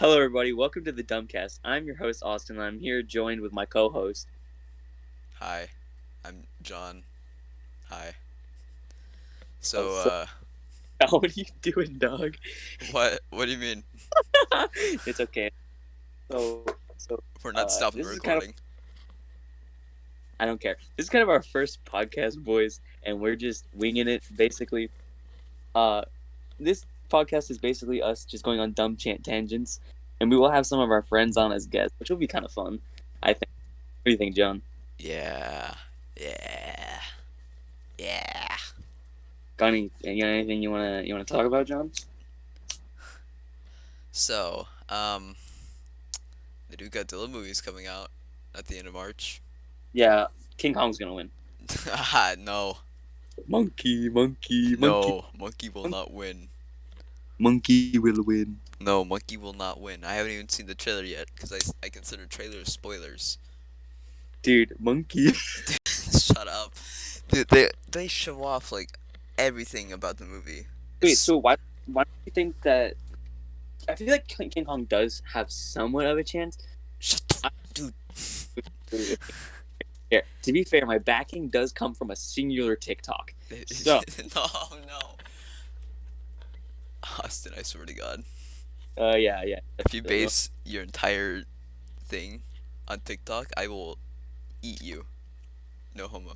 Hello, everybody. Welcome to the Dumbcast. I'm your host, Austin, and I'm here joined with my co-host. Hi, I'm John. Hi. Oh, So, so, what are you doing, dog? what? What do you mean? It's okay. We're not stopping This the is kind of, recording. I don't care. This is kind of our first podcast, boys, and we're just winging it, basically. Uh, this podcast is basically us just going on dumb tangents, and we will have some of our friends on as guests, which will be kind of fun, I think. What do you think, John? Yeah. Yeah. Yeah. You got anything you wanna talk about, John? So, the new Godzilla movie's coming out at the end of March. Yeah, King Kong's gonna win. No. Monkey, monkey, monkey, No. Monkey will not win. monkey will win. No, Monkey will not win. I haven't even seen the trailer yet because I consider trailers spoilers. Dude, monkey. Shut up. Dude, they show off like everything about the movie. Wait, It's so why do you think that? I feel like King Kong does have somewhat of a chance. shut the I, dude. yeah, to be fair, my backing does come from a singular TikTok. So, No, no. Austin, I swear to God. yeah. If you base your entire thing on TikTok, I will eat you. No homo.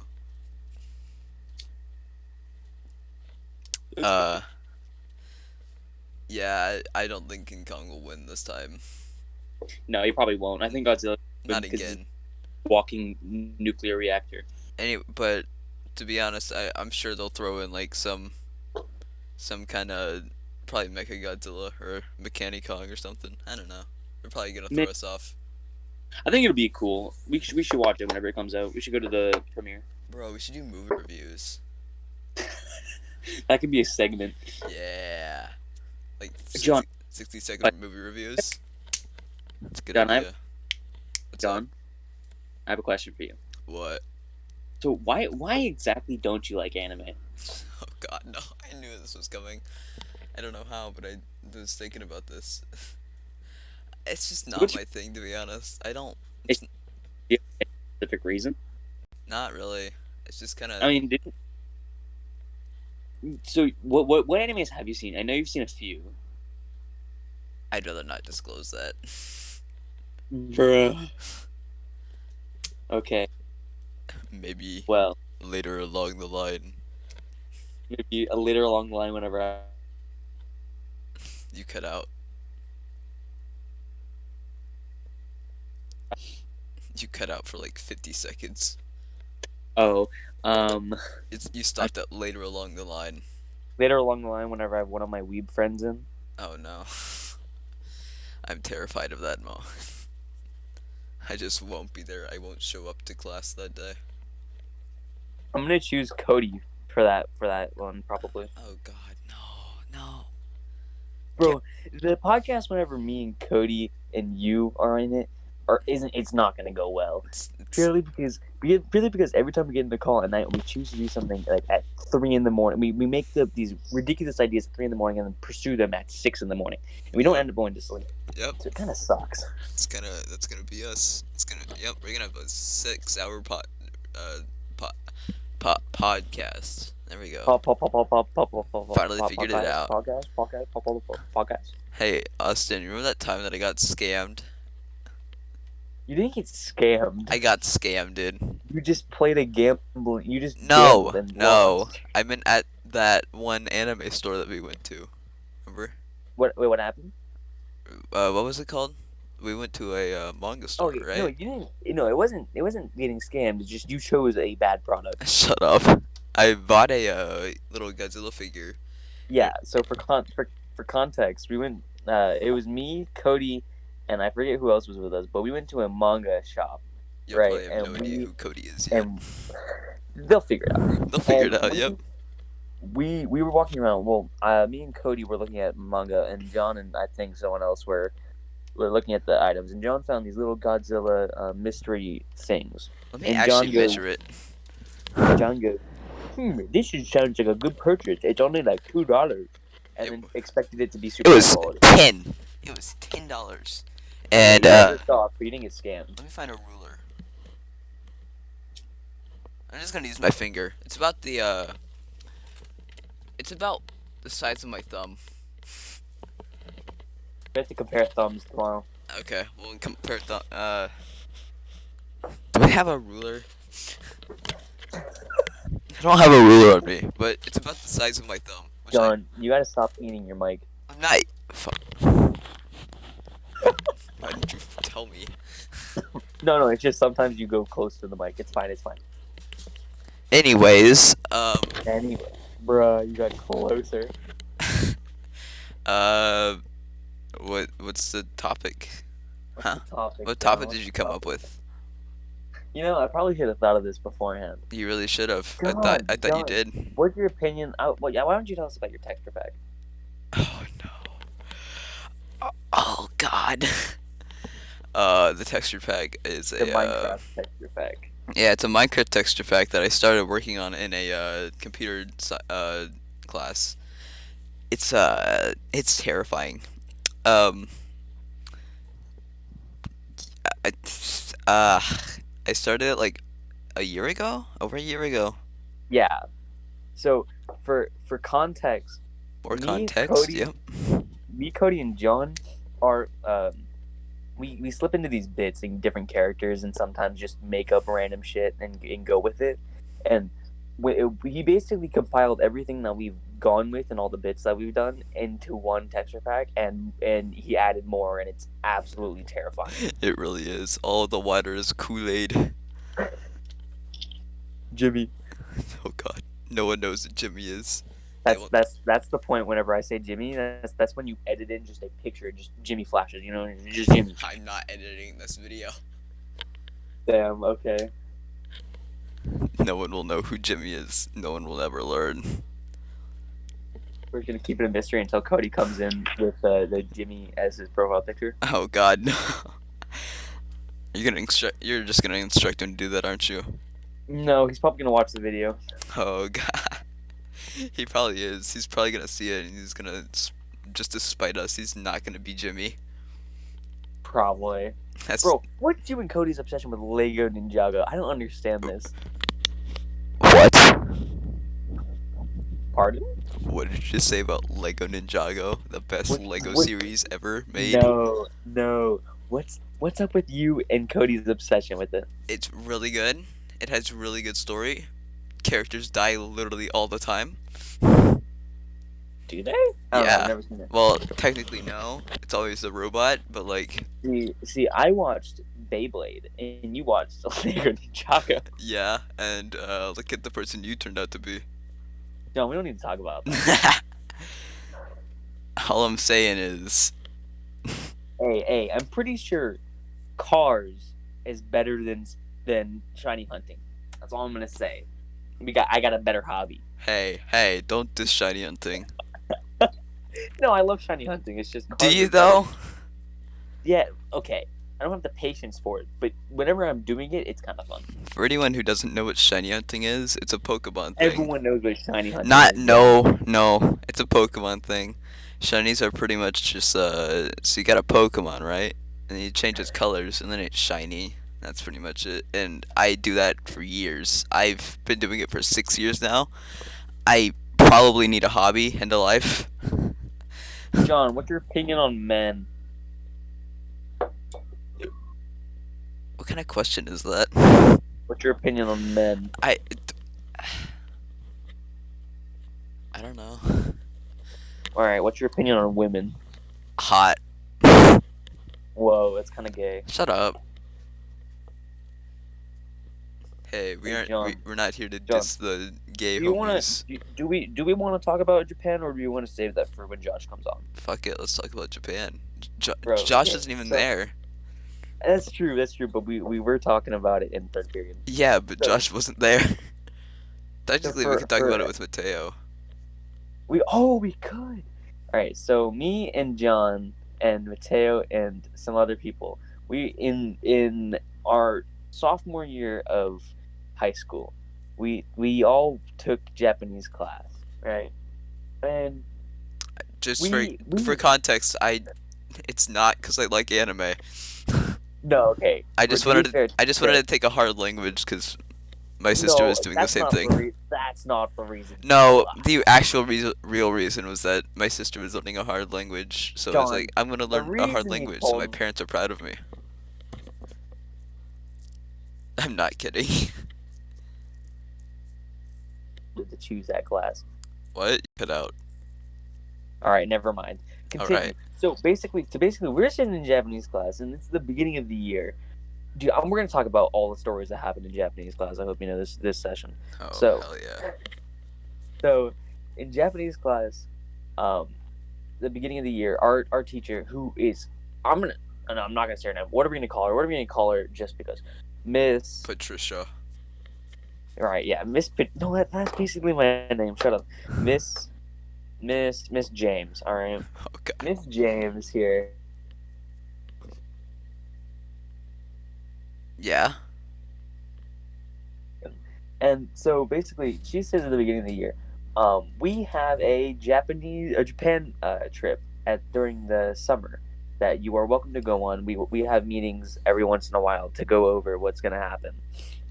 Uh, yeah, I don't think King Kong will win this time. No, he probably won't. I think Godzilla will win Not because he's again. a walking nuclear reactor. But to be honest, I'm sure they'll throw in like some kind of probably Mecha Godzilla or Mechanic Kong or something. I don't know. They're probably gonna Man, throw us off. I think it'll be cool. We should watch it whenever it comes out. We should go to the premiere. Bro, we should do movie reviews. That could be a segment. Yeah. Like John, 60-second movie reviews. That's a good John, idea. What's up? John, I have a question for you. What? So why exactly don't you like anime? Oh god, no. I knew this was coming. I don't know how, but I was thinking about this. It's just not What's my thing, to be honest. I don't. is It's there a specific reason? not really. It's just kind I of. mean, so what animes have you seen? I know you've seen a few. I'd rather not disclose that. Bruh. Okay. Maybe Well, later along the line. maybe a later along the line, whenever You cut out. You cut out for like 50 seconds. oh, um, You I, stopped at later along the line. later along the line, whenever I have one of my weeb friends in. Oh no. I'm terrified of that, Mo. I just won't be there. I won't show up to class that day. I'm gonna choose Cody for that one probably. Oh god, no, no. Get Bro, the podcast whenever me and Cody and you are in it, or isn't it's not gonna go well. it's Purely because every time we get in the call at night, we choose to do something like at 3 in the morning. We make these ridiculous ideas at 3 in the morning and then pursue them at 6 in the morning, and we don't yep, end up going to sleep. yep. So it kind of sucks. That's gonna be us. It's gonna yep. We're gonna have a 6 hour uh podcast. There we go. Finally figured it out. Podcast. Hey Austin, you remember that time that I got scammed? You didn't get scammed. I got scammed, dude. You just played a gamble. You just gambled No, and no. lost. I meant at that one anime store that we went to. Remember? What? Wait, what happened? What was it called? We went to a manga Oh store, no, right? you didn't. No, it wasn't. It wasn't getting scammed. It's just you chose a bad product. Shut up. I bought a little Godzilla figure. Yeah. So for context, we went. It was me, Cody, and I forget who else was with us, but we went to a manga shop, You right? probably have no idea who Cody is yet. And they'll figure it out. They'll figure it And out. Yep. we were walking around. Well, me and Cody were looking at manga, and John and I think someone else were looking at the items, and John found these little Godzilla mystery things. Let me And actually measure it. John goes, this sounds like a good purchase. It's only like $2, and It, then expected it to be it super high was quality. 10. It was $10. Okay, And you guys are soft. Reading is scam. let me find a ruler. I'm just gonna use my finger. It's about the size of my thumb. We have to compare thumbs tomorrow. Okay, we'll compare do I have a ruler? I don't have a ruler on me, but it's about the size of my thumb. John, you gotta stop eating your mic. I'm not. Fuck. Why didn't you tell me? No, it's just sometimes you go close to the mic. It's fine. Anyways, Anyway, bruh, you got closer. uh, what's the topic? What's Huh? the topic, What John? topic did you come up with? I probably should have thought of this beforehand. You really should have. John, I thought you John, did. what's your opinion? Yeah, why don't you tell us about your texture pack? Oh no. Oh God. The texture pack is The a Minecraft texture pack. yeah, it's a Minecraft texture pack that I started working on in a computer class. It's terrifying. Um, I uh, I started it like a year ago, over a year ago. Yeah. So for context, More me, context. Cody, Yep. Cody, and John are we slip into these bits and different characters and sometimes just make up random shit and go with it. And he basically compiled everything that we've gone with and all the bits that we've done into one texture pack, and he added more, and it's absolutely terrifying. It really is. All the water is Kool-Aid. Jimmy. Oh God, no one knows what Jimmy is. That's the point. Whenever I say Jimmy, that's when you edit in just a picture, just Jimmy flashes. Just Jimmy. I'm not editing this video. Damn. Okay. No one will know who Jimmy is. No one will ever learn. We're gonna keep it a mystery until Cody comes in with the Jimmy as his profile picture. Oh God, no. You're just gonna instruct him to do that, aren't you? No, he's probably gonna watch the video. Oh God. He probably is. He's probably gonna see it, and he's gonna just to spite us. He's not gonna be Jimmy. Probably. Bro, what's you and Cody's obsession with Lego Ninjago? I don't understand this. What? Pardon? What did you just say about Lego Ninjago, the best Lego series ever made? No. What's up with you and Cody's obsession with it? It's really good. It has really good story. Characters die literally all the time. Do they? I don't know, I've never seen it. Well, technically no. It's always a robot, but like. See, I watched Beyblade, and you watched Lego Ninjago. Yeah, and look at the person you turned out to be. No, we don't need to talk about that. All I'm saying is. Hey, I'm pretty sure Cars is better than shiny hunting. That's all I'm gonna say. I got a better hobby. Hey, don't diss shiny hunting. No, I love shiny hunting. It's just. Do you though? Yeah. Okay. I don't have the patience for it, but whenever I'm doing it, it's kind of fun. For anyone who doesn't know what shiny hunting is, it's a Pokemon thing. Everyone knows what shiny hunting is. No, it's a Pokemon thing. Shinies are pretty much just so you got a Pokemon, right? And you change its colors, and then it's shiny. That's pretty much it. And I do that for years. I've been doing it for 6 years now. I probably need a hobby and a life. John, what's your opinion on men? What kind of question is that? What's your opinion on men? I don't know. Alright, what's your opinion on women? Hot. Whoa, that's kind of gay. Shut up. Hey, John, we're not here to diss the gay do homies. we want to talk about Japan, or do you want to save that for when Josh comes on? Fuck it, let's talk about Japan. Bro, Josh isn't even there. That's true, but we were talking about it in third period. Yeah, but Josh wasn't there. Technically, we could talk about it with Mateo. We could. Alright, so me and John and Mateo and some other people, we in our sophomore year of high school, we all took Japanese class, right? And for context, I It's not because I like anime. No, okay. I But just to be wanted to fair, I just wanted to take a hard language because my sister no, was doing the that's same not thing. that's not the reason you No, the actual real reason was that my sister was learning a hard language, so I was like, John. I'm gonna The learn a hard reason you language, so my told parents are proud of me. I'm not kidding. me to choose that class. What? Cut out. All right, never mind. All Continue. right. So basically, we're sitting in Japanese class, and it's the beginning of the year. Dude, we're gonna talk about all the stories that happened in Japanese class. I hope you know this session. Oh So, hell yeah. so in Japanese class, the beginning of the year, our teacher, who is I'm gonna no, I'm not gonna say her name. What are we gonna call her? What are we gonna call her? Just because Miss. Patricia. All right, yeah, Miss. No, that's basically my name. Shut up, Miss James. All right, Oh god. Miss James here. Yeah. And so basically, she says at the beginning of the year, we have a Japan trip during the summer that you are welcome to go on. We have meetings every once in a while to go over what's gonna happen,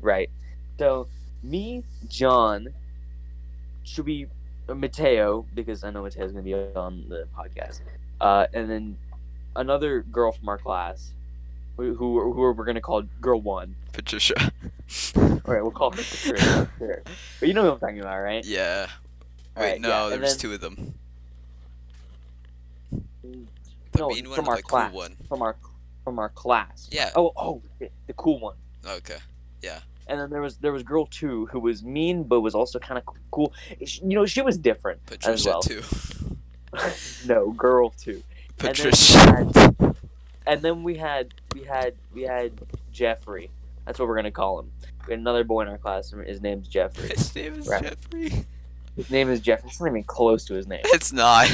right? So me, John, should be Mateo, because I know Mateo's gonna be on the podcast, and then another girl from our class who we're gonna call girl one. Patricia. All right, we'll call her Patricia. Sure. But you know who I'm talking about, right? Yeah. All Wait, right, yeah. no, there And was then two of them. The no, mean one from or our the cool class, one? from our class. Yeah. The cool one. Okay. Yeah. And then there was girl two who was mean but was also kind of cool. She was different as Patricia well. too. No, girl two. And then Patricia. we had Jeffrey. That's what we're gonna call him. We had another boy in our class. And his name's Jeffrey. His name is Right. Jeffrey. His name is Jeffrey. It's not even close to his name. It's not.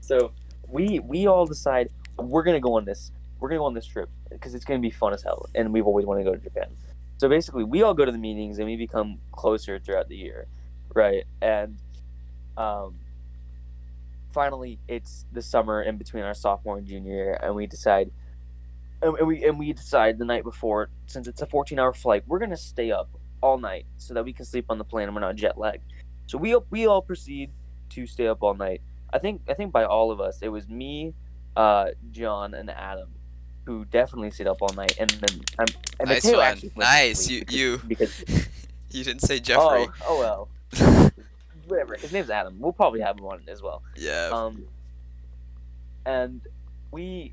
So we all decide we're gonna go on this. We're gonna go on this trip because it's gonna be fun as hell, and we've always wanted to go to Japan. So basically, we all go to the meetings and we become closer throughout the year, right? And um, finally, it's the summer in between our sophomore and junior year, and we decide, and we decide the night before, since it's a 14-hour flight, we're gonna stay up all night so that we can sleep on the plane and we're not jet lagged. So we all proceed to stay up all night. I think by all of us, it was me, John, and Adam, who definitely stayed up all night, and then and Nice Mateo one. actually went to Nice. sleep You. because You didn't say Jeffrey. oh well, whatever. His name's Adam. We'll probably have him on as well. Yeah. And we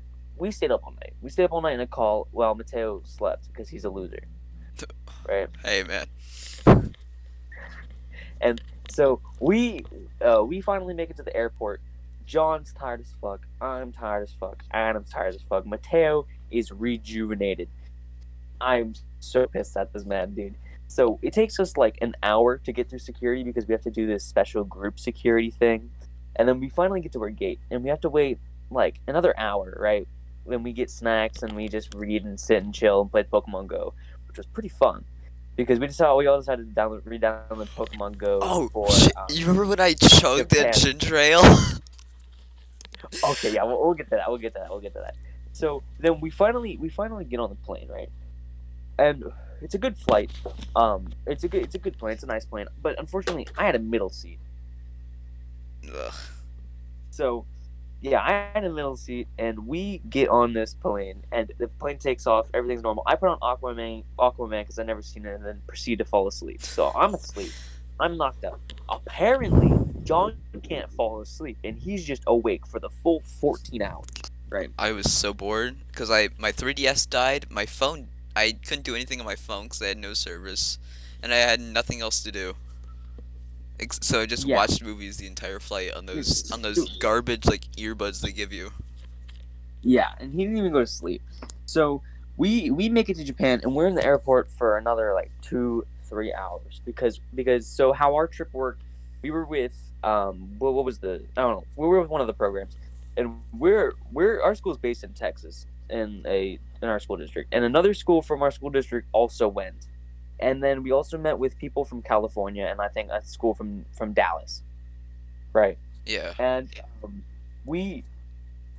stayed up all night. We stayed up all night in a call while Mateo slept because he's a loser, right? Hey man. And so we finally make it to the airport. John's tired as fuck. I'm tired as fuck. Adam's tired as fuck. Mateo is rejuvenated. I'm so pissed at this man, dude. So it takes us like an hour to get through security because we have to do this special group security thing. And then we finally get to our gate and we have to wait like another hour, right? When we get snacks and we just read and sit and chill and play Pokemon Go, which was pretty fun. Because we all decided to read-download Pokemon Go Oh, for you remember when I chugged Japan. that ginger ale? Okay, yeah, we'll get to that. We'll get to that. So then we finally get on the plane, right? And it's a good flight. It's a good plane. It's a nice plane. But unfortunately, I had a middle seat. Ugh. So yeah, I had a middle seat, and we get on this plane, and the plane takes off. Everything's normal. I put on Aquaman because I've never seen it, and then proceed to fall asleep. So I'm asleep. I'm knocked out. Apparently, John can't fall asleep, and he's just awake for the full 14 hours. Right. I was so bored because my 3DS died. My phone, I couldn't do anything on my phone because I had no service, and I had nothing else to do. So I just Yeah. watched movies the entire flight on those Dude. garbage like earbuds they give you. Yeah, and he didn't even go to sleep. So we make it to Japan, and we're in the airport for another like 2-3 hours because so how our trip worked, we were with what was the I don't know, we were with one of the programs, and our school is based in Texas in our school district, and another school from our school district also went, and then we also met with people from California and I think a school from Dallas, right? Yeah. And we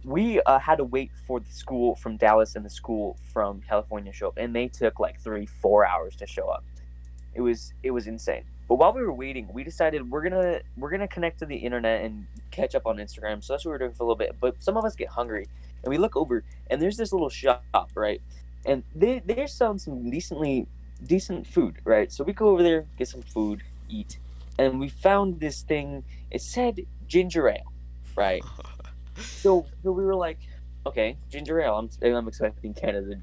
we had to wait for the school from Dallas and the school from California to show up, and they took like 3-4 hours to show up. It was insane. But while we were waiting, we decided we're gonna connect to the internet and catch up on Instagram. So that's what we were doing for a little bit. But some of us get hungry, and we look over, and there's this little shop, right? And they're selling some decent food, right? So we go over there, get some food, eat, and we found this thing. It said ginger ale, right? So we were like, okay, ginger ale. I'm expecting Canada.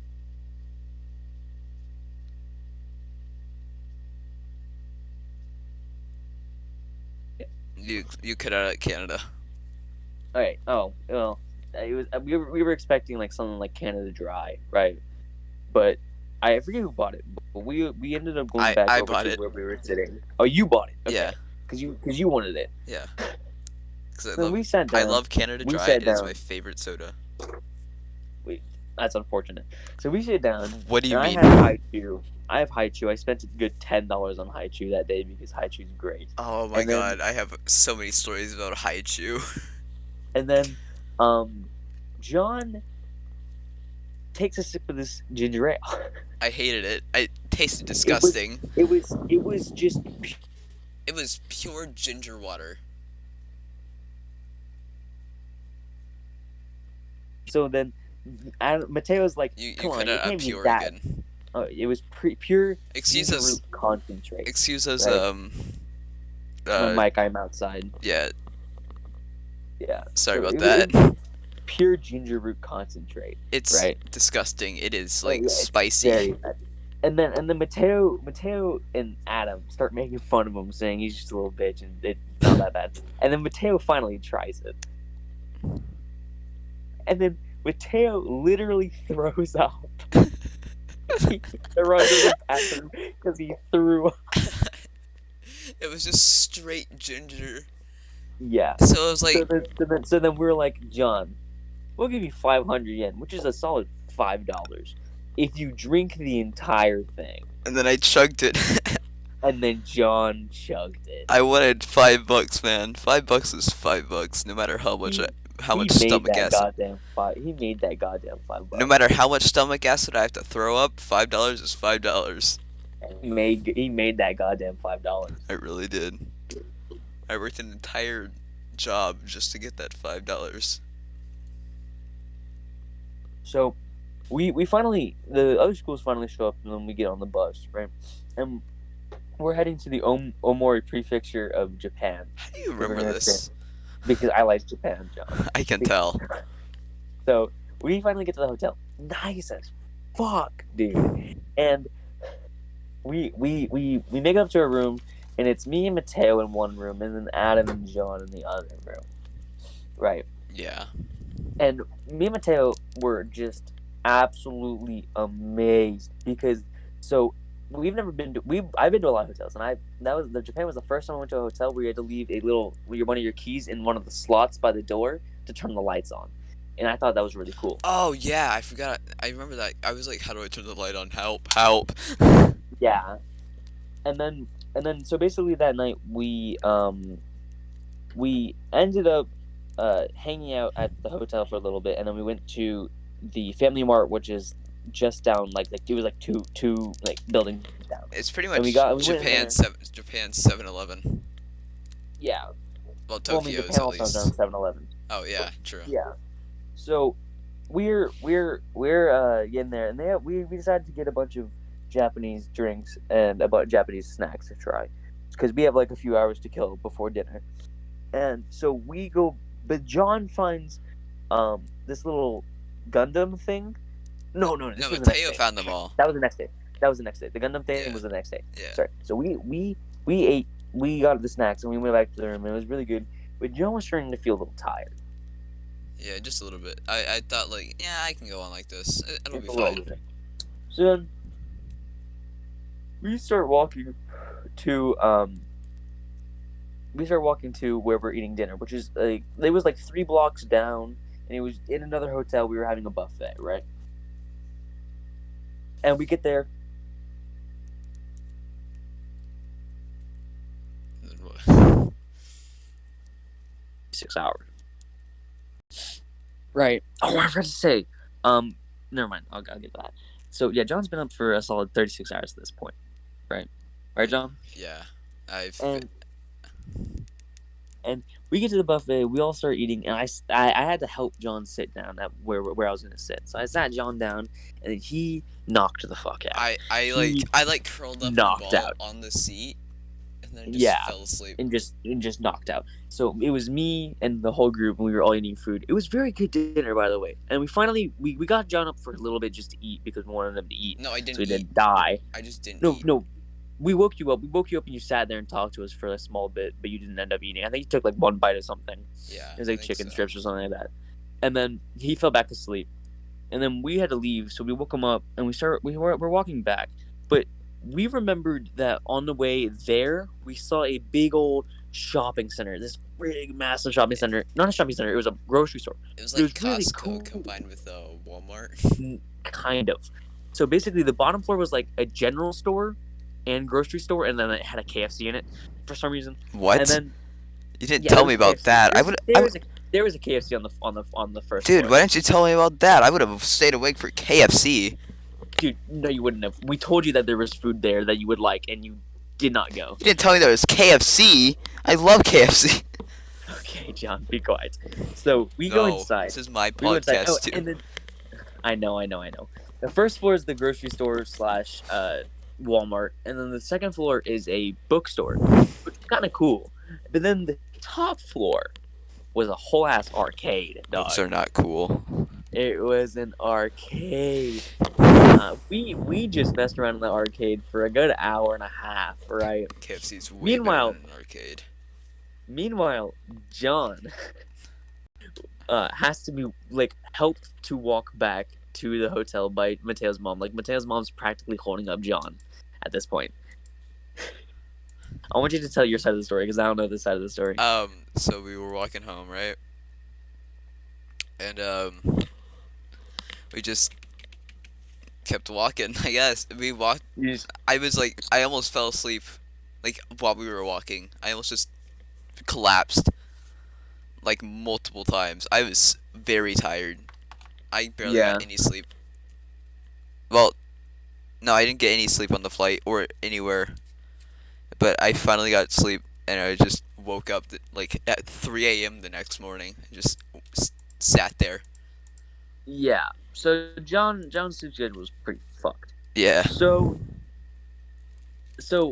You cut out Canada. All right. Oh well, it was we were expecting like something like Canada Dry, right? But I forget who bought it. But we ended up going back I over bought to it. where we were sitting. Oh, you bought it, Yeah, okay? Because you wanted it. yeah. Because So we sat I down. love Canada We Dry. sat It is my down. favorite soda. We That's unfortunate. So we sit down, What do you and I mean? had high chew. I have high chew. I spent a good $10 on high chew that day because high chew is great. Oh my And then god, I have so many stories about Haichu. and then um John takes a sip of this ginger ale. I hated it. It tasted It was disgusting. it was just It was pure ginger water. so then Mateo's like, You come on, cut it out can't be pure that. again. It was pure Excuse ginger us. root concentrate, Excuse us. right? Uh. Mike, I'm outside. Yeah. Yeah. Sorry So about it that. was pure ginger root concentrate, It's right? disgusting. It is Oh like yeah, it's very spicy. bad. And then Mateo and Adam start making fun of him, saying he's just a little bitch and it's not that bad. And then Mateo finally tries it, and then Mateo literally throws up. He had to run to the bathroom because he threw up. It was just straight ginger. Yeah. So it was So like, then we are like, John, we'll give you 500 yen, which is a solid $5, if you drink the entire thing. and then I chugged it. And then John chugged it. I wanted $5, man. $5 is $5, no matter He how he much made stomach that acid. goddamn five. He made that goddamn five No bucks. matter how much stomach acid I have to throw up, $5 is $5. He made that goddamn $5. I really did. I worked an entire job just to get that $5. So we finally, the other schools finally show up, and then we get on the bus, right? And we're heading to the Omori prefecture of Japan. How do you Because we're remember gonna stay, this? because I like Japan, John. I can tell. So we finally get to the hotel. Nice as fuck, dude. And we make it up to a room, and it's me and Mateo in one room, and then Adam and John in the other room. Right. Yeah. And me and Mateo were just absolutely amazed because so we've never been to I've been to a lot of hotels, and Japan was the first time I went to a hotel where you had to leave one of your keys in one of the slots by the door to turn the lights on. And I thought that was really cool. Oh yeah, I forgot. I remember that. I was like, how do I turn the light on? Help! Help! Yeah. And then so basically that night we ended up hanging out at the hotel for a little bit, and then we went to the Family Mart, which is just down like it was like two like buildings down. It's pretty And much we went in there. Japan's 7-Eleven. Yeah. Well, Well, I mean, Tokyo's Japan at also has their own least. 7-Eleven. Oh yeah, true. Yeah. So we're in there, and we decided to get a bunch of Japanese drinks and a bunch of Japanese snacks to try, because we have like a few hours to kill before dinner. And so we go, but John finds this little Gundam thing. No, this No, was the next Mateo day. found them all. That was the next day. That was the next day. The Gundam thing Yeah. was the next day. Yeah. Sorry. So we ate, we got the snacks, and we went back to the room, and it was really good. But John was starting to feel a little tired. Yeah, just a little bit. I thought like, yeah, I can go on like this. It'll be A little fine. bit. So then we start walking to where we're eating dinner, which is like it was like 3 blocks down, and it was in another hotel. We were having a buffet, right? And we get there. 6 hours. Right. Oh, I forgot to say. Um, Never mind. I'll get to that. So yeah, John's been up for a solid 36 hours at this point. Right. Right, John. Yeah, I've been, And and we get to the buffet. We all start eating, and I had to help John sit down at where I was gonna sit. So I sat John down, and he knocked the fuck out. He I like curled up in a knocked ball out. on the seat and then just Yeah, fell asleep. and just knocked out. So it was me and the whole group, and we were all eating food. It was very good dinner, by the way. And we finally we got John up for a little bit just to eat because we wanted him to eat, No, I so didn't he eat. didn't die. I just didn't No, eat. no, we woke you up. We woke you up, and you sat there and talked to us for a small bit, but you didn't end up eating. I think you took like one bite of something. Yeah, It was I like think chicken so. strips or something like that. And then he fell back asleep. And then we had to leave, so we woke him up, and we're walking back. But we remembered that on the way there, we saw a big old shopping center. This big, massive shopping center. Not a shopping center. It was a grocery store. It was But it like was really Costco cool. combined with Walmart. Kind of. So basically, the bottom floor was like a general store and grocery store, and then it had a KFC in it for some reason. And What? then You didn't yeah, there tell was me a about KFC. that. There was a KFC on the first Dude, floor. why didn't you tell me about that? I would have stayed awake for KFC. Dude, no, you wouldn't have. We told you that there was food there that you would like, and you did not go. You didn't tell me there was KFC. I love KFC. Okay, John, be quiet. So we go No, inside. this is my We go inside. Oh, podcast too. and then I know. The first floor is the grocery store slash Walmart, and then the second floor is a bookstore, which is kind of cool. But then the top floor was a whole ass arcade, Books dog. are not cool. It was an arcade. We just messed around in the arcade for a good hour and a half, right? KFC's way better Meanwhile, than an arcade. meanwhile, John has to be like helped to walk back to the hotel by Mateo's mom. Like Mateo's mom's practically holding up John at this point. I want you to tell your side of the story because I don't know this side of the story. So we were walking home, right? And we just kept walking. I guess we walked. You just, I almost fell asleep, like while we were walking. I almost just collapsed, like multiple times. I was very tired. I barely yeah, got any sleep. Well, no, I didn't get any sleep on the flight or anywhere. But I finally got sleep, and I just woke up like at 3 a.m. the next morning. I just sat there. yeah. So John's sleep schedule was pretty fucked. Yeah. So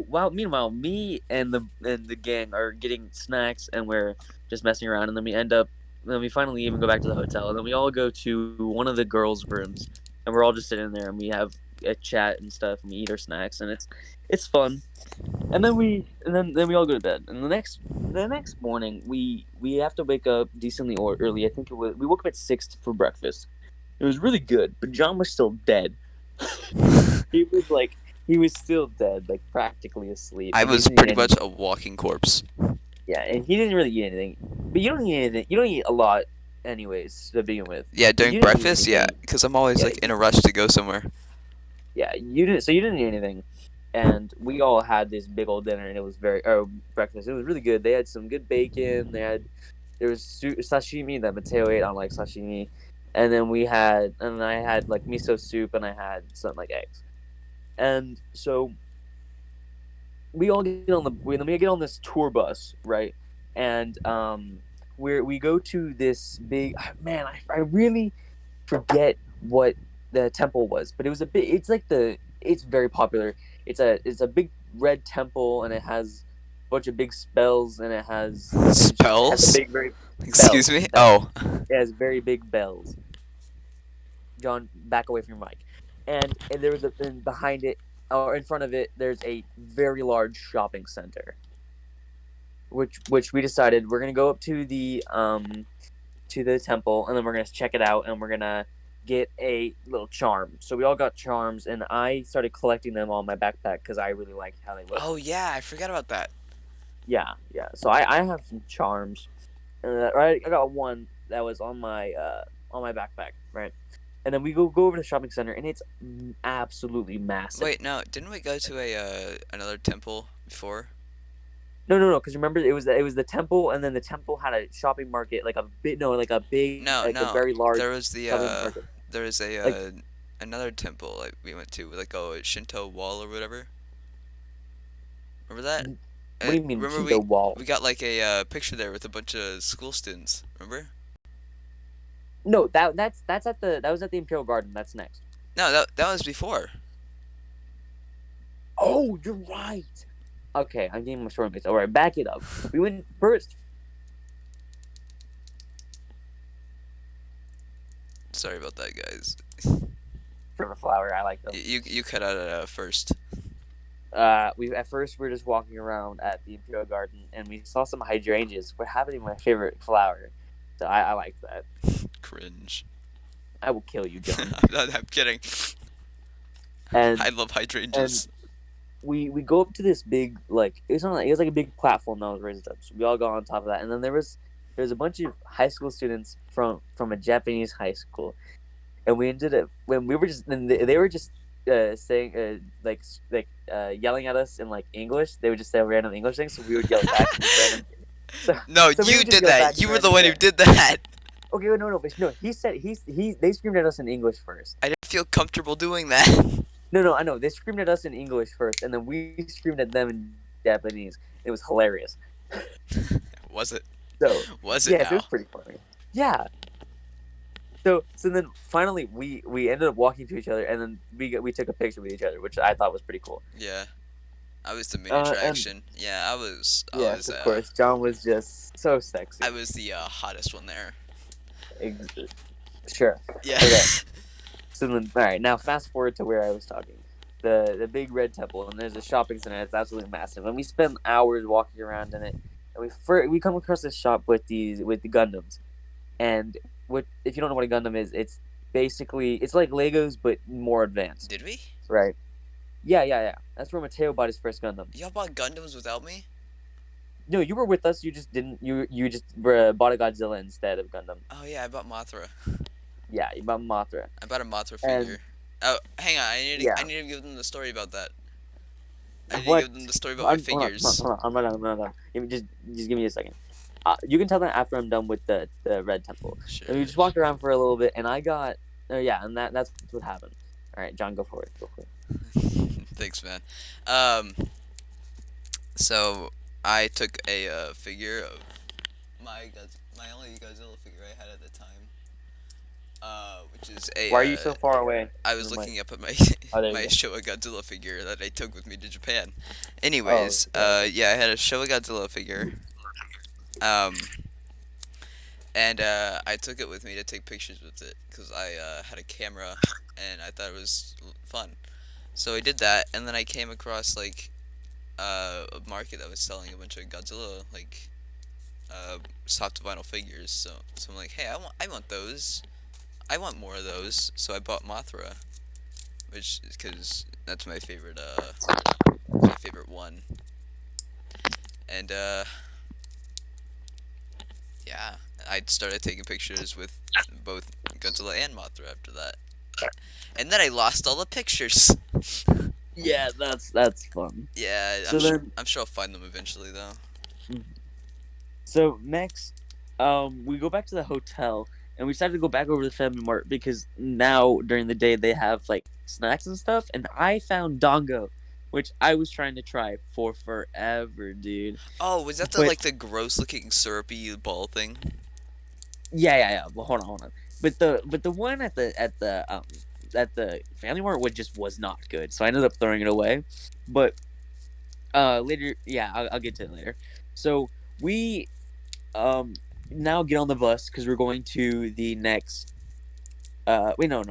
while meanwhile me and the gang are getting snacks and we're just messing around, and then we finally even go back to the hotel, and then we all go to one of the girls' rooms, and we're all just sitting there, and we have a chat and stuff, and we eat our snacks, and it's fun. And then we all go to bed, and the next morning we have to wake up decently or early. I think we woke up at 6 for breakfast. It was really good, but John was still dead. He was still dead, like practically asleep. I Like, he was didn't eat pretty much anything. a walking corpse. Yeah, and he didn't really eat anything. But you don't eat anything. You don't eat a lot, anyways, to begin with. Yeah, But during you didn't eat breakfast, yeah, anything. because I'm always Yeah, like in a rush to go somewhere. yeah. You didn't. So you didn't eat anything, and we all had this big old dinner, and it was breakfast. It was really good. They had some good bacon. There was sashimi that Mateo ate. I don't like sashimi, and then I had like miso soup, and I had some like eggs, and so we get on this tour bus, right? And we go to this big man. I really forget what the temple was, but it was a bit. It's very popular. It's a big red temple, and it has a bunch of big spells, and it has a Spells? big very Excuse bells. me? Oh. It has very big bells. John, back away from your mic. And there was and behind it or in front of it, there's a very large shopping center. Which we decided we're gonna go up to the temple, and then we're gonna check it out, and we're gonna get a little charm. So we all got charms, and I started collecting them on my backpack because I really liked how they looked. Oh yeah, I forgot about that. Yeah, yeah. So I have some charms, right? I got one that was on my backpack, right? And then we go over to the shopping center, and it's absolutely massive. Wait, no, didn't we go to a another temple before? No. Because remember, it was the temple, and then the temple had a shopping market, like a big no, like a big, No, like a no. very large There was the shopping market. there was a Like, another temple like we went to, like a Shinto wall or whatever. Remember that? what do you mean Remember Shinto wall? we got like a picture there with a bunch of school students. Remember? No, that was at the Imperial Garden. That's next. No, that was before. Oh, you're right. Okay, I'm getting my story mixed. All right, back it up. We went first Sorry about that, guys. for the flower. I like them. You cut out first. We at first we were just walking around at the Imperial Garden, and we saw some hydrangeas. What happened to my favorite flower? So I liked that. Cringe. I will kill you, John. I'm kidding. I And love and hydrangeas. we go up to this big, like, it was like a big platform that was raised up. So we all got on top of that, and then there was a bunch of high school students from a Japanese high school, and we ended up when we were just and they were just saying yelling at us in like English. They would just say random English things, so we would yell back in random. So No, so we you would just did yell that. back in You were the random one who things. did that. Okay, no, but no. He said they screamed at us in English first. I didn't feel comfortable doing that. No, I know they screamed at us in English first, and then we screamed at them in Japanese. It was hilarious. Was it? So Was it yes, it was now? pretty funny. Yeah. So then finally we ended up walking to each other, and then we took a picture with each other, which I thought was pretty cool. Yeah. I was the main And attraction. Yeah, yes, of course, John was just so I sexy. was the hottest one there. Ex- Sure. Yeah. Okay. So then, all right. Now fast forward to where I was talking. The big red temple, and there's a shopping center that's absolutely massive, and we spend hours walking around in it. And we come across this shop with the Gundams, and what if you don't know what a Gundam is? It's like Legos but more advanced, Did we? right? Yeah. That's where Mateo bought his first Gundam. Y'all bought Gundams without me? No, you were with us. You just didn't. You just bought a Godzilla instead of Gundam. Oh yeah, I bought Mothra. Yeah, you bought Mothra, I bought a Mothra and figure. Oh, hang on. I yeah. need to give them the story about that. I need to What? give them the story about my Hold on, figures. hold on. I'm not done. Just give me a second. You can tell that after I'm done with the red temple. Sure. And we just walked around for a little bit, and I got. Yeah, and that's what happened. All right, John, go for it. Go for it. Thanks, man. Um, so I took a figure of my only Godzilla figure I had at the time. Which is a. Why are you so far away? I was looking up at my Oh, there you my go. Showa Godzilla figure that I took with me to Japan. Oh, Anyways, okay. yeah, I had a Showa Godzilla figure. Um, and I took it with me to take pictures with it because I had a camera and I thought it was fun. So I did that, and then I came across like a market that was selling a bunch of Godzilla like soft vinyl figures. So I'm like, hey, I want those. I want more of those. So I bought Mothra, which because that's my favorite one. And yeah, I started taking pictures with both Godzilla and Mothra after that. And then I lost all the pictures. Yeah, that's fun. Yeah, So then, I'm sure I'll find them eventually though. so next, we go back to the hotel, and we decided to go back over to the Family Mart because now during the day they have like snacks and stuff, and I found Dongo, which I was trying to try for forever, dude. Oh, was that the But like the gross looking syrupy ball thing? yeah. Well, hold on. But the one at the Family Mart was not good, so I ended up throwing it away. But later, yeah, I'll get to it later. So we now get on the bus because we're going to the next. Wait, no.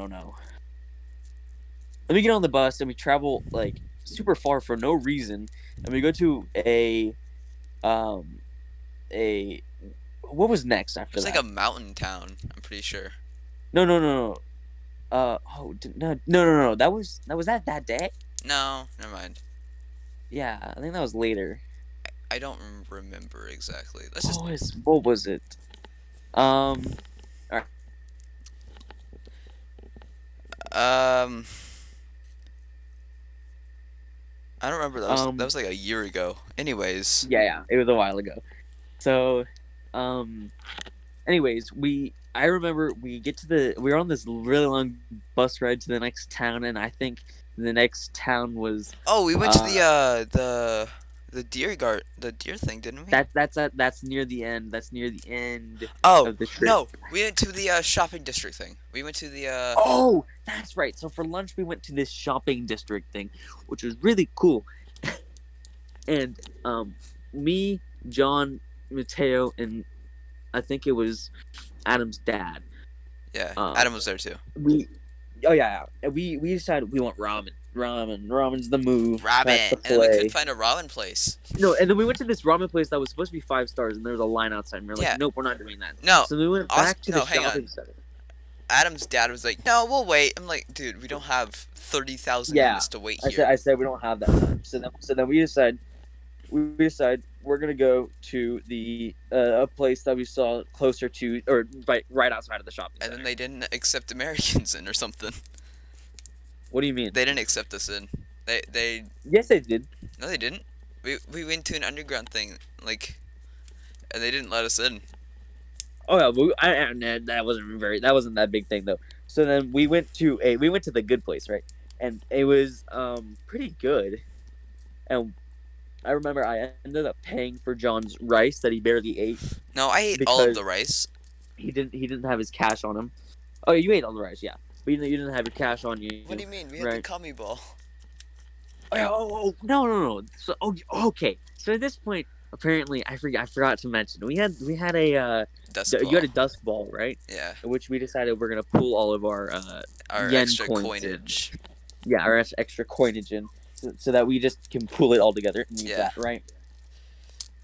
Let me get on the bus and we travel like super far for no reason, and we go to um a what was next It after was like that? a mountain town. I'm pretty sure. No. No. That was that day. No, never mind. Yeah, I think that was later. I don't remember exactly. Let's just. What was it? All right. I don't remember. That Um, was like a year ago. Anyways. yeah, it was a while ago. So, anyways, I remember we were on this really long bus ride to the next town, and I think the next town was Oh, we went to uh the deer guard, the deer thing, didn't we? that's near the end. That's near the end Oh of the trip. no, we went to the shopping district thing. We went to the Oh, that's right. So for lunch we went to this shopping district thing, which was really cool. And me, John, Mateo, and I think it was Adam's dad. yeah. Um, Adam was there too. we oh yeah, and we decided we want ramen's the move, that's Ramen, the and we couldn't play. find a ramen place. No, and then we went to this ramen place that was supposed to be 5 stars, and there was a line outside, and we are like, Yeah. nope, we're not doing that. No. So we went back to the No, hang on. shopping center. Adam's dad was like, "No, we'll wait." I'm like, "Dude, we don't have 30,000 Yeah, minutes to wait I said here." I said we don't have that time. So then we decide we're gonna go to the a place that we saw closer to or right outside of the shopping And center. then they didn't accept Americans in or something. What do you mean? They didn't accept us in. They Yes, they did. No, they didn't. We went to an underground thing, like, and they didn't let us in. Oh yeah, that wasn't that big thing though. So then we went to the good place, right? And it was pretty good. And I remember I ended up paying for John's rice that he barely ate No, I ate all of because the rice. he didn't have his cash on him. Oh, you ate all the rice, yeah, but you didn't have your cash on you. What do you mean? We had the Right? commie ball. Oh, no. So okay. So at this point, apparently, I forgot to mention we had a Dust you ball. had a dust ball, right? Yeah. In which we decided we're gonna pool all of our Our yen extra coins in. coinage. Yeah, our extra coinage in, so that we just can pool it all together and use Yeah. that, right?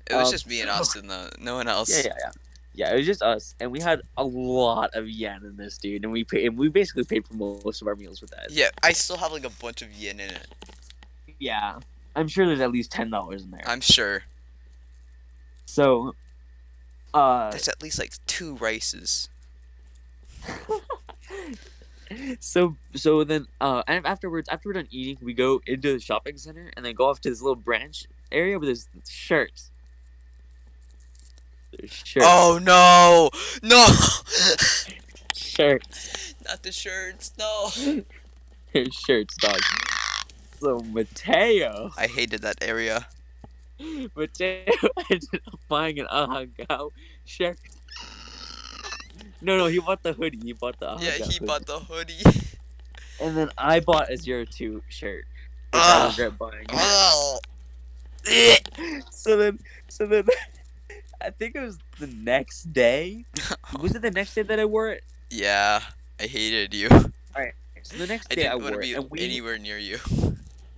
It was just me and Austin, though. No one else. Yeah. It was just us, and we had a lot of yen in this, dude, and we basically paid for most of our meals with that. Yeah, I still have like a bunch of yen in it. Yeah, I'm sure there's at least $10 in there. I'm sure. So, There's at least like 2 rices. so then and afterwards, after we're done eating, we go into the shopping center and then go off to this little branch area where there's shirts. There's shirts. Oh no! No! Shirts. Not the shirts. No. There's shirts, dog. So Mateo I hated that area. ended up buying an Ahagao shirt. No, he bought the hoodie. He bought the Yeah, Ahagao he hoodie. bought the hoodie. And then I bought a 02 shirt, which I Ugh. regret buying. Oh. So then, I think it was the next day. Was it the next day that I wore it? Yeah, I hated you. Alright, so the next I day I didn't want wore to it. be And anywhere near you.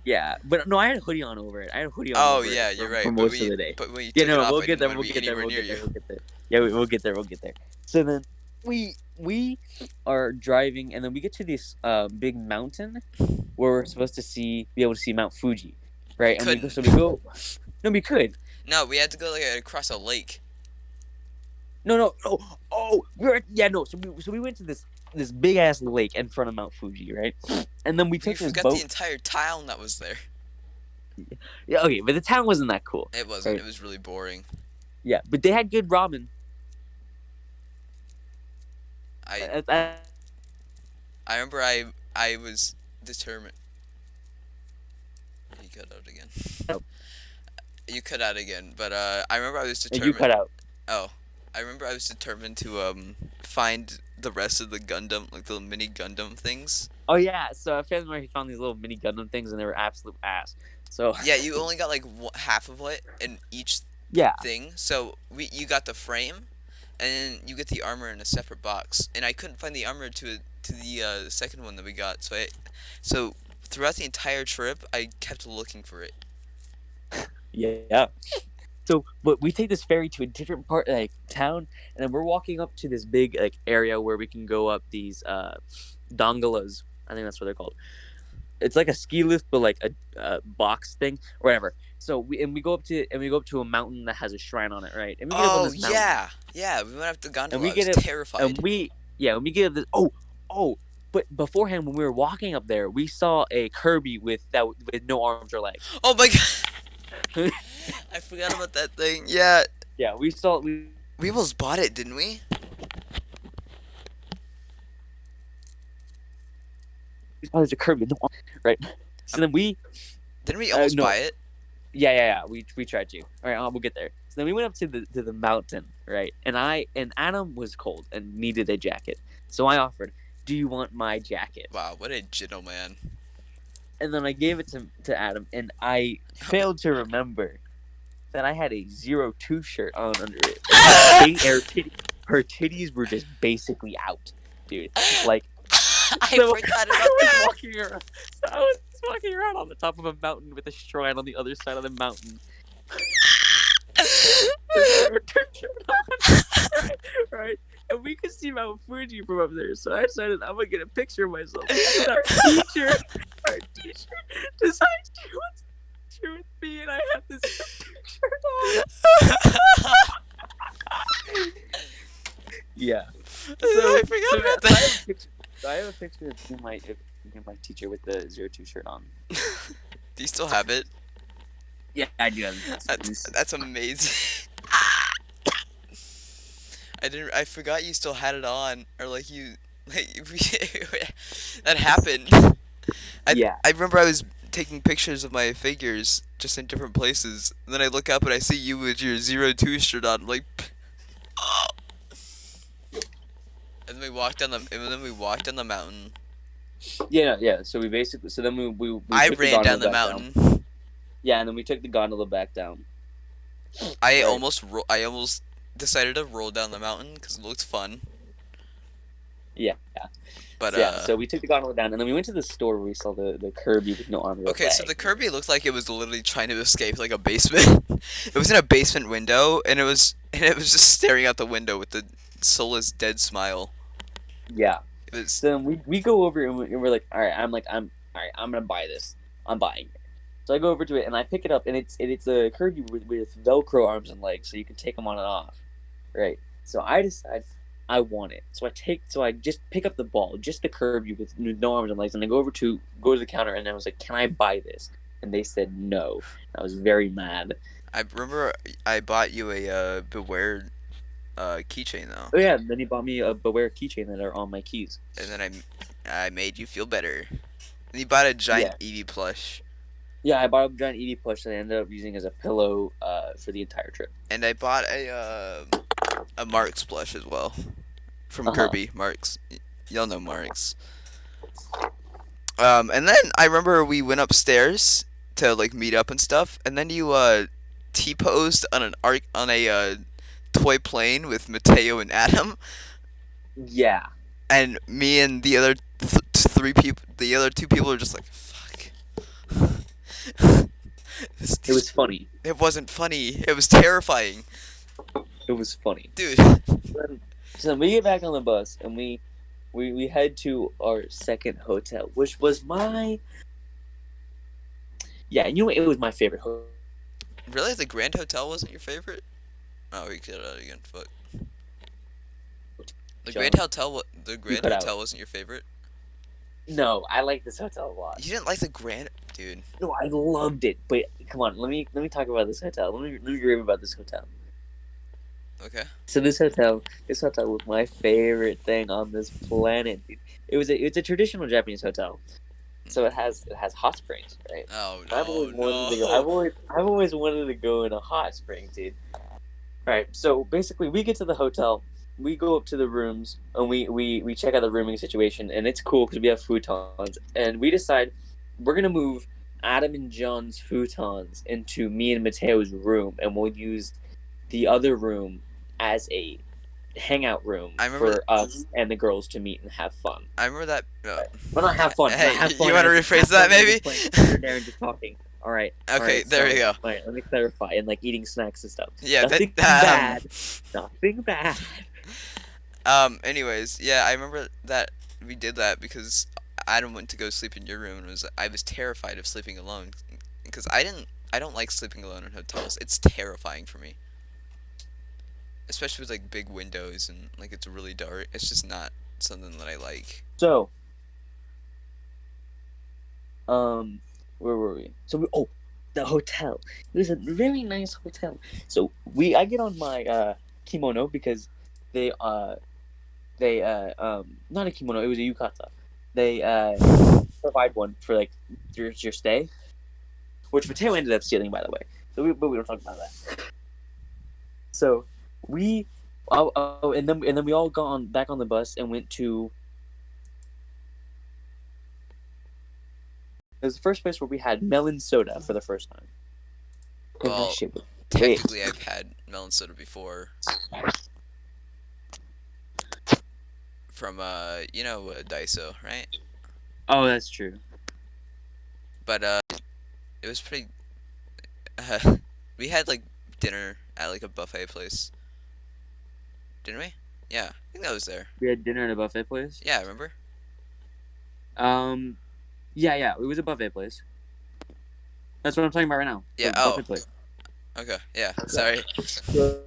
yeah, but no, I had a hoodie on over it. I had a hoodie on Oh over it yeah, for- you're right. for most of the day. But when you Yeah, took it no, off, we'll I get there. didn't We'll want to get be there. anywhere We'll near get there. you. We'll get there. Yeah, we'll get there. We'll get there. So then we are driving, and then we get to this big mountain where we're supposed to be able to see Mount Fuji, right? And Couldn't. we go. No, we could. No, we had to go like across a lake. No. Oh, no. So we went to this big ass lake in front of Mount Fuji, right? And then we We took this forgot boat. the entire town that was there. Yeah, okay, but the town wasn't that cool. It wasn't. Right. It was really boring. Yeah, but they had good ramen. I I I remember I was determined. You cut out again. Oh. You cut out again, but I remember I was and determined. you cut out. Oh, I remember I was determined to find the rest of the Gundam, like the mini Gundam things. Oh yeah, so I found where he found these little mini Gundam things, and they were absolute ass. So Yeah, you only got like half of it in each yeah, thing. So you got the frame, and then you get the armor in a separate box. And I couldn't find the armor to the second one that we got. So throughout the entire trip, I kept looking for it. yeah. So, but we take this ferry to a different part, like town, and then we're walking up to this big like area where we can go up these dongolas. I think that's what they're called. It's like a ski lift, but like a box thing or whatever. So we go up to a mountain that has a shrine on it, right? And we get up on Oh this mountain, yeah, we went up the gondola. and we I get was it, terrified. and we get this. Oh, But beforehand, when we were walking up there, we saw a Kirby with no arms or legs. Oh my god, I forgot about that thing. Yeah, Yeah, we we almost bought it, didn't we? saw there's a Kirby with no arms, right? So Um, then we didn't we almost no buy it? yeah. We tried to. All right, we'll get there. So then we went up to the mountain, right? And Adam was cold and needed a jacket. So I offered, "Do you want my jacket?" Wow, what a gentleman. And then I gave it to Adam, and I failed to remember that I had a 02 shirt on under it. And her titties were just basically out, dude. Like, I so forgot I about was that. walking around. So I was walking around on the top of a mountain with a shrine on the other side of the mountain. Right? And we could see Mount Fuji from up there. So I decided I'm gonna get a picture of myself. And our teacher decides she wants a picture with me, and I have this picture on. Yeah. So I forgot about I have that. a picture. I have a picture of my teacher with the 02 shirt on. Do you still have it? Yeah, I do have That's amazing. I forgot you still had it on, or like you like that happened. Yeah. I remember I was taking pictures of my figures just in different places, and then I look up and I see you with your 02 shirt on, like. And then we walked down the mountain. Yeah. So we basically, then we I took ran down gondola the back mountain. down. Yeah, and then we took the gondola back down. I Right. almost decided to roll down the mountain because it looked fun. Yeah. But So we took the gondola down, and then we went to the store where we saw the Kirby with no arms or okay, legs. so the Kirby looked like it was literally trying to escape like a basement. It was in a basement window, and it was just staring out the window with the soulless dead smile. Yeah. It was So then we go over and we're like, all right. I'm all right. I'm gonna buy this. I'm buying it. So I go over to it and I pick it up, and it's a Kirby with Velcro arms and legs, so you can take them on and off, right? So I decide I want it. So I just pick up the ball, just the Kirby with no arms and legs, and I go to the counter, and I was like, can I buy this? And they said no. I was very mad. I remember I bought you a Beware keychain though, Oh yeah, and then he bought me a Beware keychain that are on my keys. and then I made you feel better. And you bought a giant Yeah. Eevee plush. Yeah, I bought a giant Eevee plush that I ended up using as a pillow for the entire trip. And I bought a Marks plush as well from Uh-huh. Kirby. Marks, y'all know Marks. And then I remember we went upstairs to like meet up and stuff, and then you T-posed on a toy plane with Mateo and Adam, Yeah. and me and the other the other two people are just like, fuck. It was funny. It wasn't funny. It was terrifying, It was funny. dude. So then we get back on the bus and we head to our second hotel, which was it was my favorite hotel. Really, the Grand Hotel wasn't your favorite? Oh, we cut it out again. Fuck. The Grand cut out. Hotel wasn't your favorite. No, I like this hotel a lot. You didn't like the Grand, dude. No, I loved it. But come on, let me talk about this hotel. Let me rave about this hotel. Okay. So this hotel was my favorite thing on this planet, dude. It's a traditional Japanese hotel. So it has hot springs, right? Oh I've always wanted to go in a hot spring, dude. Right. So basically, we get to the hotel, we go up to the rooms, and we check out the rooming situation, and it's cool because we have futons, and we decide we're gonna move Adam and John's futons into me and Mateo's room, and we'll use the other room as a hangout room for us and the girls to meet and have fun. I remember that. Well, not have fun. Hey, not have fun. you want to rephrase that, maybe? There and just talking. All right. Okay, there we go. All right, let me clarify. And like eating snacks and stuff. Yeah, Nothing bad. Nothing bad. Anyways, yeah, I remember that we did that because Adam went to go sleep in your room, and I was terrified of sleeping alone because I don't like sleeping alone in hotels. It's terrifying for me, especially with like big windows and like it's really dark. It's just not something that I like. So, Where were we? The hotel. It was a very nice hotel. So I get on my kimono because they not a kimono, it was a yukata. They provide one for like your stay, which Mateo ended up stealing, by the way. But we don't talk about that. So we and then we all got on back on the bus and went to. It was the first place where we had melon soda for the first time. And that Well, shit was great. technically, I've had melon soda before from Daiso, right? Oh, that's true. But it was pretty. Uh, we had like dinner at like a buffet place, didn't we? Yeah, I think that was there. We had dinner at a buffet place. Yeah, remember? Um, yeah, it was a buffet place. That's what I'm talking about right now. Yeah. The Oh, buffet place. okay. Yeah. Yeah. Sorry. So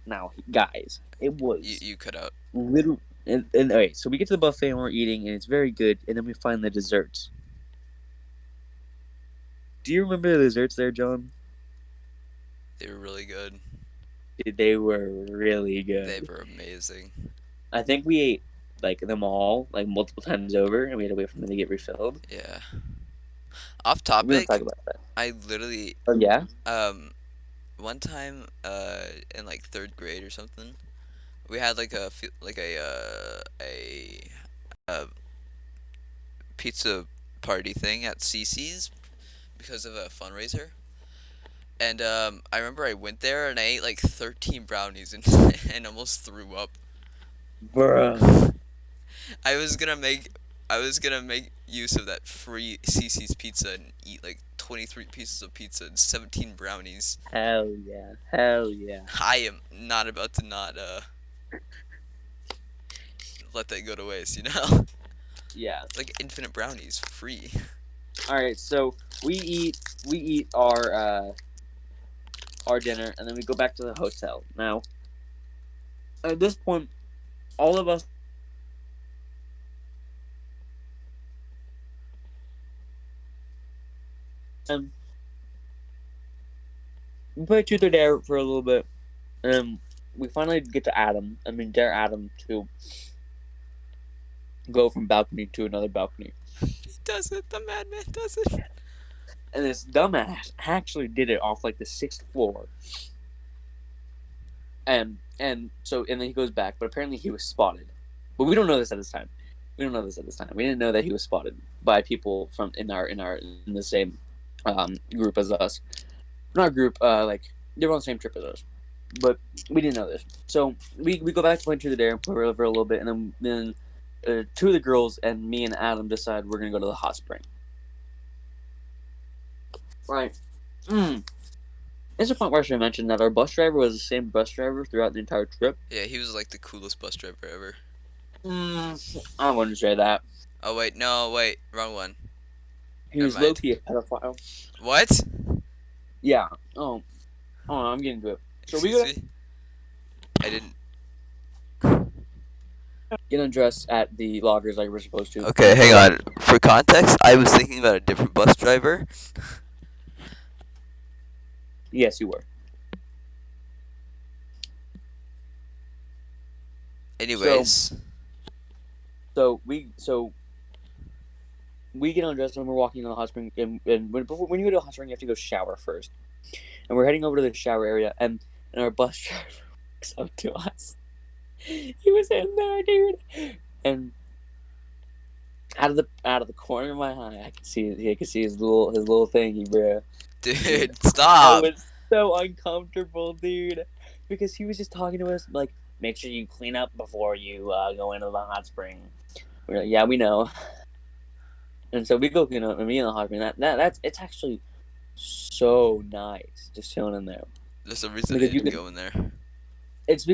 now, guys, it You was you cut out. little. And all right, so we get to the buffet and we're eating, and it's very good. And then we find the desserts. Do you remember the desserts there, John? They were really good. They were really They good. were amazing. I think we ate like them all like multiple times over, and we had to wait for them to get refilled. Yeah. Off We don't talk topic, about that. I literally Oh yeah, um one time in like third grade or something, we had like a pizza party thing at CC's because of a fundraiser. And I remember I went there and I ate like 13 brownies and and almost threw up. bruh. I was gonna make I was gonna make use of that free CC's pizza and eat like 23 pieces of pizza and 17 brownies. Hell yeah, hell yeah. I am not about to not let that go to waste, you know? Yeah. It's like infinite brownies free. All right, so we eat our dinner, and then we go back to the hotel. Now, at this point, all of us um, we play truth or dare for a little bit, and we finally get to Adam. I mean, dare Adam to go from balcony to another balcony. He does it, the madman does it. And this dumbass actually did it off like the sixth floor. And then he goes back, but apparently he was spotted. But we don't know this at this time. We didn't know that he was spotted by people from in the same group as us. Not group, like they were on the same trip as us. But we didn't know this. So we go back to playing Truth or Dare for a little bit, and then two of the girls and me and Adam decide we're gonna go to the hot spring. Right. There's a point where I should mention that our bus driver was the same bus driver throughout the entire trip. Yeah, he was like the coolest bus driver ever. I wouldn't say that. Oh wait, no, wait, wrong one. He Never was low mind. key a pedophile. What? Yeah. Oh, I'm getting to it. So we Excuse me? I didn't. get undressed at the lockers like we're supposed to. Okay, hang on. For context, I was thinking about a different bus driver. Yes, you were. Anyways, So we get undressed and we're walking to the hot spring. And when you go to a hot spring, you have to go shower first. And we're heading over to the shower area, and our bus driver walks up to us. He was in there, dude. And out of the corner of my eye, I could see his little thingy, bro. dude, I stop. was so uncomfortable, dude, because he was just talking to us like, make sure you clean up before you go into the hot spring. We're like, yeah, we know. And so we go clean up, and me in the hot spring. That's it's actually so nice just chilling in there. There's a reason I Because you didn't can, go in there. it's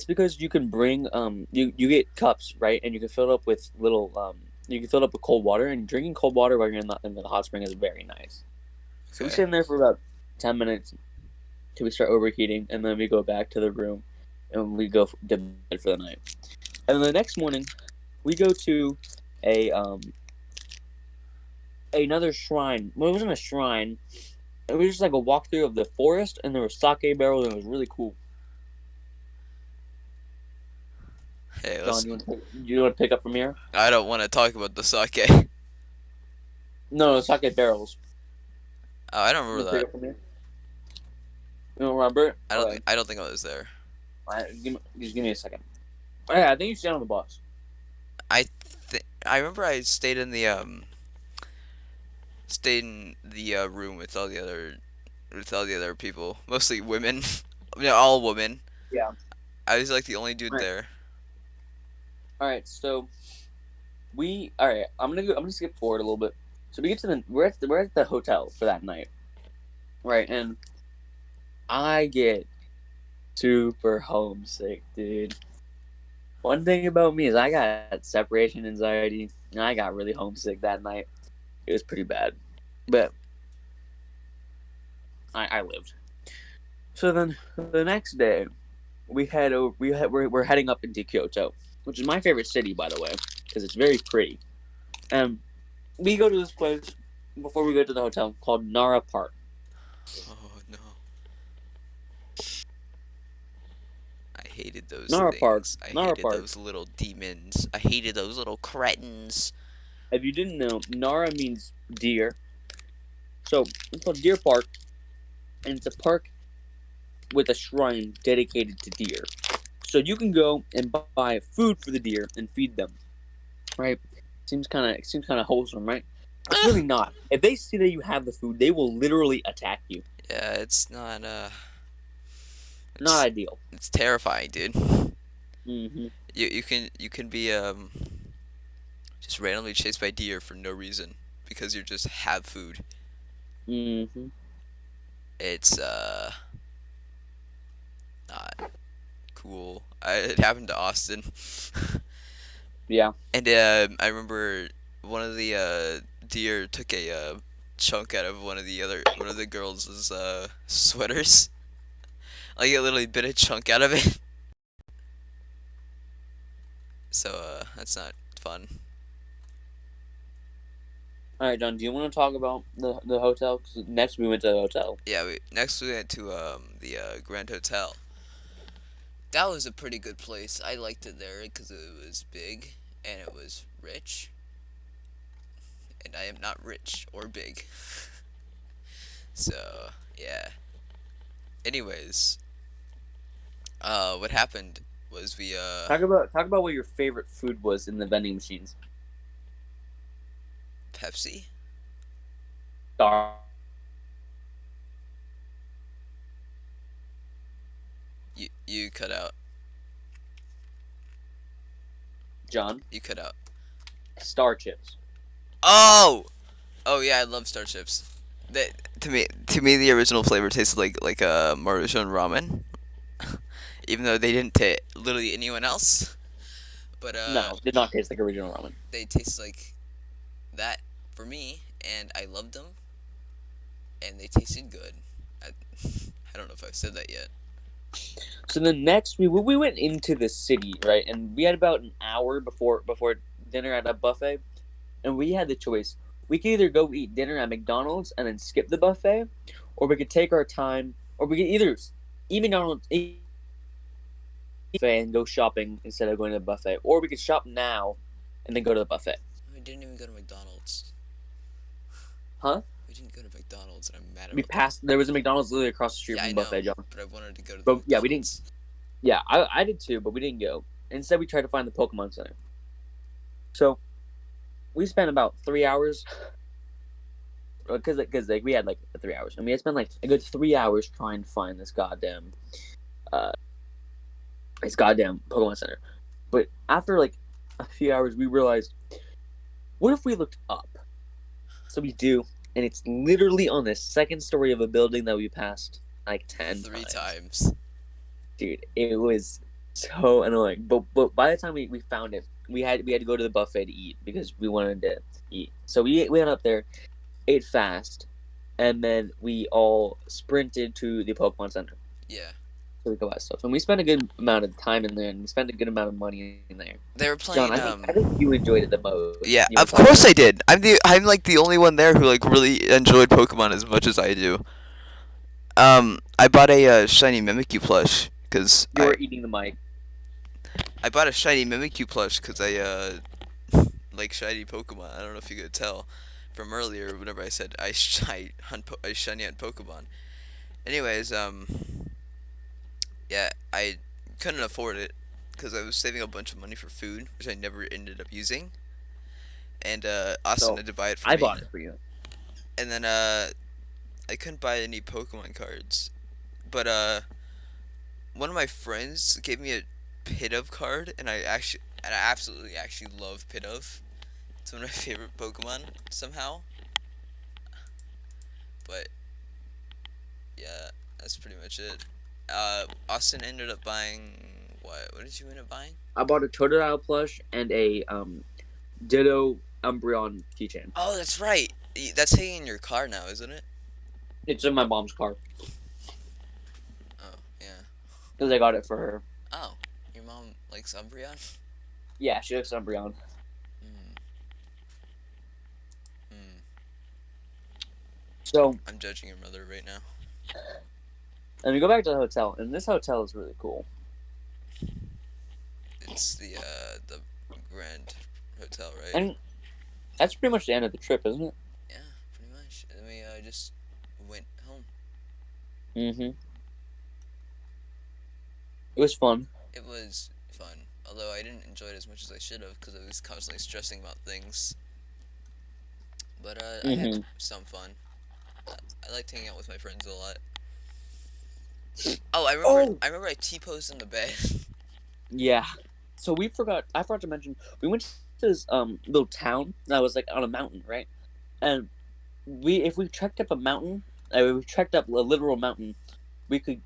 because you can bring you get cups, right, and you can fill it up with you can fill it up with cold water, and drinking cold water while you're in the hot spring is very nice. So we sit Okay. in there for about 10 minutes till we start overheating, and then we go back to the room. and we go to bed for the night. And then the next morning, we go to a another shrine. Well, it wasn't a shrine. It was just like a walkthrough of the forest, and there were sake barrels, and it was really cool. Hey, John, let's. you want to pick up from here? I don't want to talk about the sake. No, sake barrels. Oh, I don't You remember want to pick that. up from here? You don't remember it? I don't think. Okay. I don't think I was there. Just give me a second. Yeah, I think you stayed on the bus. I remember I stayed in the room with all the other people, mostly women. Yeah, all women. Yeah. I was like the only dude All right. there. All right. So all right. I'm gonna skip forward a little bit. So we get to the we're at the hotel for that night, right? And I get super homesick, dude. One thing about me is I got separation anxiety, and I got really homesick that night. It was pretty bad, but I lived. So then the next day, we head over. We're heading up into Kyoto, which is my favorite city, by the way, because it's very pretty. And we go to this place before we go to the hotel called Nara Park. Oh no. I hated those Nara Park. things. I Nara hated Park. those little demons. I hated those little cretins. If you didn't know, Nara means deer. So it's called Deer Park, and it's a park with a shrine dedicated to deer. So you can go and buy food for the deer and feed them. Right? Seems kind of wholesome, right? It's really not. If they see that you have the food, they will literally attack you. Yeah, it's not Not it's ideal. it's terrifying, dude. Mm-hmm. You can be just randomly chased by deer for no reason because you just have food. Mm-hmm. It's not cool. It happened to Austin. Yeah. And I remember one of the deer took a chunk out of one of the girls' sweaters. Like it literally bit a chunk out of it. So that's not fun. All right, John. Do you want to talk about the hotel? Because next we went to the hotel. Yeah. Next we went to the Grand Hotel. That was a pretty good place. I liked it there because it was big and it was rich. And I am not rich or big. So yeah. Anyways, what happened was we Talk about what your favorite food was in the vending machines. Pepsi. Star. You cut out. John. You cut out. Star chips. Oh! Oh yeah, I love Star Chips. That to me the original flavor tasted like Maruchan ramen, even though they didn't taste literally anyone else. But No, did not taste like original ramen. they taste like that for me, and I loved them, and they tasted good. I, I don't know if I've said that yet. So the next we went into the city, right, and we had about an hour before dinner at a buffet, and we had the choice. We could either go eat dinner at McDonald's and then skip the buffet, or we could take our time, or we could either eat McDonald's, eat buffet, and go shopping instead of going to the buffet, or we could shop now and then go to the buffet. We didn't even go to McDonald's. Huh? We didn't go to McDonald's, and I'm mad We about that. passed. There was a McDonald's literally across the street Yeah, from I the know, buffet, John. but I wanted to go to the But yeah, we didn't. McDonald's. Yeah, I did too, but we didn't go. Instead, we tried to find the Pokemon Center. So we spent about 3 hours because like we had like 3 hours, and we had spent like a good 3 hours trying to find uh this goddamn Pokemon Center. But after like a few hours, we realized, what if we looked up? So we do, and it's literally on the second story of a building that we passed like 3 times. times. Dude, it was so annoying. But by the time we found it, we had to go to the buffet to eat because we wanted to eat. So we went up there, ate fast, and then we all sprinted to the Pokemon Center. Yeah. so we could buy stuff, and we spent a good amount of time in there, and we spent a good amount of money in there. They were John, playing. I think you enjoyed it the most. You Yeah, were of talking about course I did. I'm like the only one there who like really enjoyed Pokemon as much as I do. I bought a shiny Mimikyu plush because you were eating the mic. I bought a shiny Mimikyu plush because I like shiny Pokemon. I don't know if you could tell from earlier whenever I said I shiny hunt Pokemon. Anyways, yeah, I couldn't afford it because I was saving a bunch of money for food, which I never ended up using. And Austin So had to buy it for I me. bought it for you. And then I couldn't buy any Pokemon cards, but one of my friends gave me a Pidove card, and I absolutely actually love Pidove. It's one of my favorite Pokemon somehow. But yeah, that's pretty much it. Austin ended up buying what? What did you end up buying? I bought a Totodile plush and a Ditto Umbreon keychain. Oh, that's right. That's hanging in your car now, isn't it? It's in my mom's car Oh, yeah. because I got it for her. Oh, your mom likes Umbreon? Yeah, she likes Umbreon. Hmm. Hmm. So, I'm judging your mother right now. and we go back to the hotel, and this hotel is really cool. It's the Grand Hotel, right? And that's pretty much the end of the trip, isn't it? Yeah, pretty much. And then we just went home. Mm-hmm. It was fun. It was fun, although I didn't enjoy it as much as I should have because I was constantly stressing about things. But I had Mm-hmm. some fun. I liked hanging out with my friends a lot. Oh, I remember. Oh, I remember I T-posed in the bed. yeah. So I forgot to mention, we went to this little town that was like on a mountain, right? And if we trekked up a mountain, we trekked up a literal mountain, we could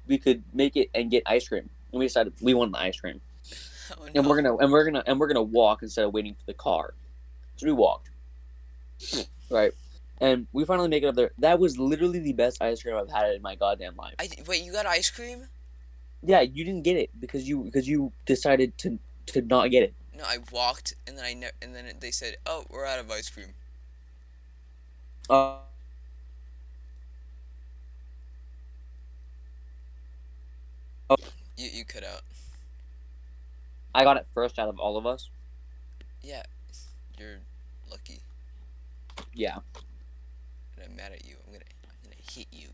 make it and get ice cream. And we decided we wanted the ice cream, Oh and no. we're gonna walk instead of waiting for the car. So we walked, right? And we finally make it up there. That was literally the best ice cream I've had in my goddamn life. Wait, you got ice cream? Yeah, you didn't get it because you decided to not get it. No, I walked and then and then they said, "Oh, we're out of ice cream." Uh, You cut out. I got it first out of all of us. Yeah, you're lucky. Yeah, And I'm mad at you. I'm gonna hit you.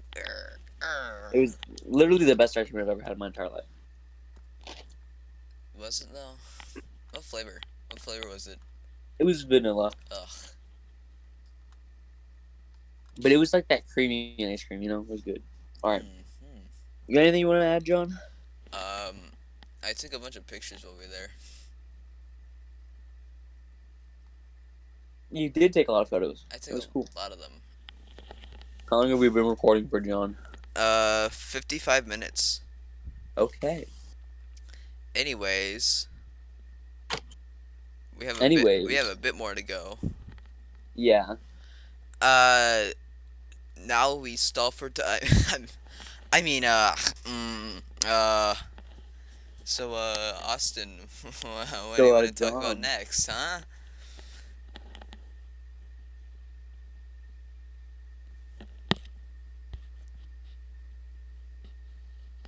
it was literally the best ice cream I've ever had in my entire life. Was it though? What flavor? What flavor was it? It was vanilla, Ugh. but it was like that creamy ice cream. You know, it was good. All right, Hmm. you got anything you want to add, John? I took a bunch of pictures while we were there. You did take a lot of photos. I It took was cool. a lot of them. How long have we been recording for, John? 55 minutes. Okay. Anyways, we have Anyways, a bit more to go. yeah. Uh, now we stall for time. I mean, so, Austin, what do you So, want to talk about John. next, huh?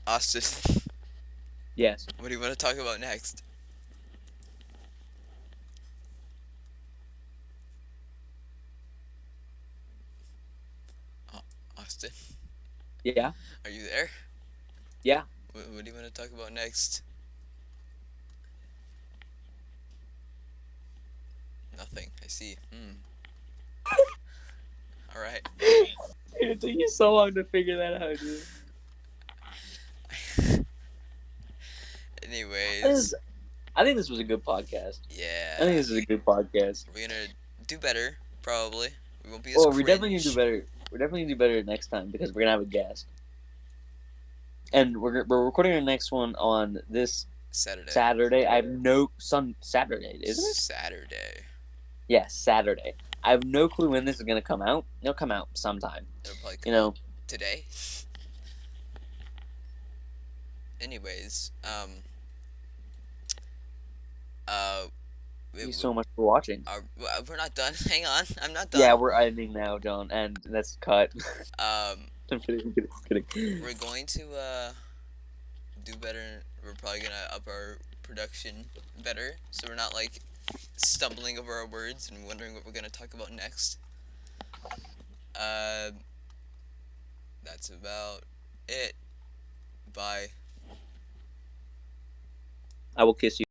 Austin, Yes. what do you want to talk about next? Austin, Yeah. are you there? Yeah. What do you want to talk about next? Nothing. I see. All right. It took you so long to figure that out, dude. Anyways, I think this was a good podcast. I think yeah, this is a good podcast. we're gonna do better. Probably. We won't be as Oh, we definitely need to do cringe. better. We're definitely need to do better next time because we're gonna have a guest, and we're recording our next one on this Saturday. Saturday. I have no Saturday, isn't it? Saturday. Yes, Saturday. I have no clue when this is gonna come out. It'll come out sometime. It'll probably You come know, out today. anyways, uh, Thank we, you we, so much for watching. we're not done. Hang on, I'm not Yeah, done. we're ending now, John, and that's cut. Um, I'm kidding. I'm kidding. I'm kidding. we're going to do better. We're probably gonna up our production better, so we're not like stumbling over our words and wondering what we're gonna talk about next. Uh, that's about it. Bye. I will kiss you.